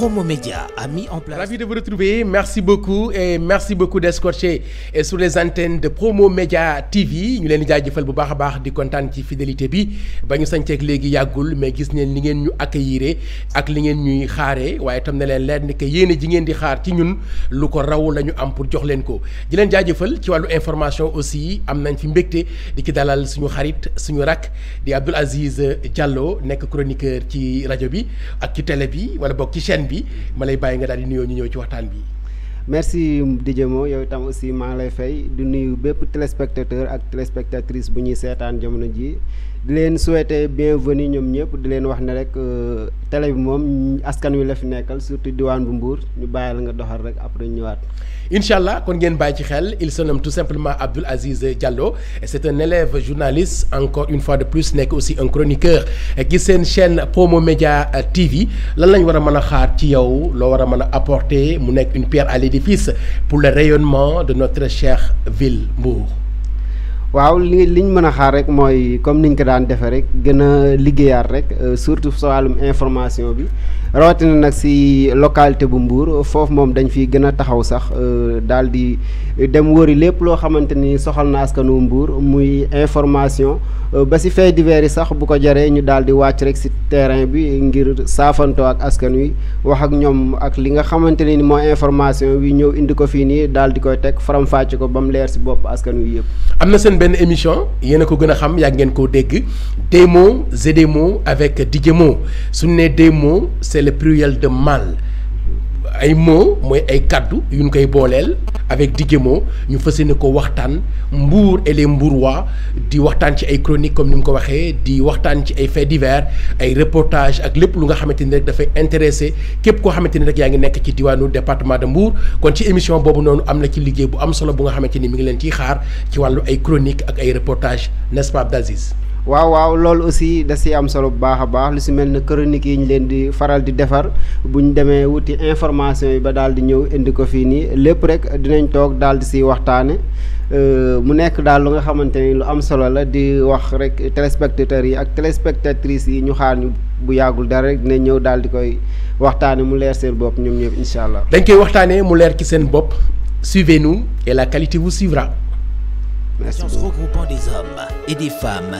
Promomédia a mis en place. Ravi de vous retrouver, merci beaucoup d'escorcher sur les antennes de Promomédia TV ñu leen di jaajëfal bu baax a baax di kontaan ci fidélité bi ba ñu sañceeg léegi yàggul mais gis neen li ngeen ñu accueillir ak li ngeen ñuy xaaree waaye tam ne leen leer ni que yéene ji ngeen di xaar ci ñun lu ko raw la ñu am pour jox leen ko di leen jaajëfal ci wàllu information aussi am nañ fi mbégte di ci dalal suñu xarit suñu rak di Abdoul Aziz Diallo nekk chroniqueur ci rajo bi ak ci télé bi wala boog ci chaîne bi ma lay bàyyi nga daal di nuyoo ñu ñëw ci waxtaan bi. merci DJ Mo yow itam aussi maa ngi lay fay di nuyu bépp téléspectateur ak téléspectatrice bu ñuy seetaan jamono ji di leen souhaiter bienvenue ñoom ñëpp di leen wax ne rek télé bi moom askan wi la fi nekkal surtout diwaan bu Mbour ñu bàyyi la nga doxal rek après ñëwaat. incha allah kon ngeen bàyyi ci xel il se nomme tout simplement Abdoul Aziz Diallo et c'est un élève journaliste encore une fois de plus nekk aussi un chroniqueur ci seen chaîne Promomédia TV lan lañ war a mën a xaar ci yow loo war a mën a apporter mu nekk une pierre à l'édifice pour le rayonnement de notre chère ville Mbour. waaw liñ mën a xaar rek mooy comme niñ ko daan defee rek gën a liggéeyaat rek surtout sa wàllum information bi rawatina nag si localité bu Mbour foofu moom dañ fi gën a taxaw sax daal di dem wëri lépp loo xamante ni soxal na askanu Mbour muy information ba si faits divers yi sax bu ko jaree ñu daal di wàcc rek si terrain bi ngir saafantoo ak askan wi wax ak ñoom ak li nga xamante ni mooy information bi ñëw indi ko fii nii daal di koy teg faram-fàcce ko ba mu leer si bopp askan wi yëpp. am na seen benn émission yéen a ko gën a xam yàgg ngeen koo dégg des mots et des mots avec DJ Mo su ñu nee des mots c'est le pluriel de mal ay mots mooy ay kaddu yu ñu koy booleel avec DJ Mo ñu fas yéene ko waxtaan Mbour et les Mbourois di waxtaan ci ay chroniques comme ni mu ko waxee di waxtaan ci ay faits divers ay reportages ak lépp lu nga xamante ni rek dafay intéressé képp koo xamante ni rek yaa ngi nekk ci diwaanu département de Mbour kon ci émission boobu noonu am na ci liggéey bu am solo bu nga xamante ni mi ngi leen ciy xaar ci wàllu ay chroniques ak ay reportages n'est-ce pas Abdoul Aziz. waaw loolu aussi da si am solo bu baax a baax lu si mel ne chronique yi ñu leen di faral di defar bu ñu demee wuti information yi ba daal di ñëw indi ko fii nii lépp rek dinañ toog daal di si waxtaane mu nekk daal lu nga xamante ni lu am solo la di wax rek téléspectateurs yi ak téléspectatrices yi ñu xaar ñu bu yàggul dara rek dinañ ñëw daal di koy waxtaane mu leer seen bopp ñoom ñëpp incha allah. dañ koy waxtaanee mu leer ci seen bopp suivez-nous et la qualité vous suivra. Merci. Regroupant des hommes et des femmes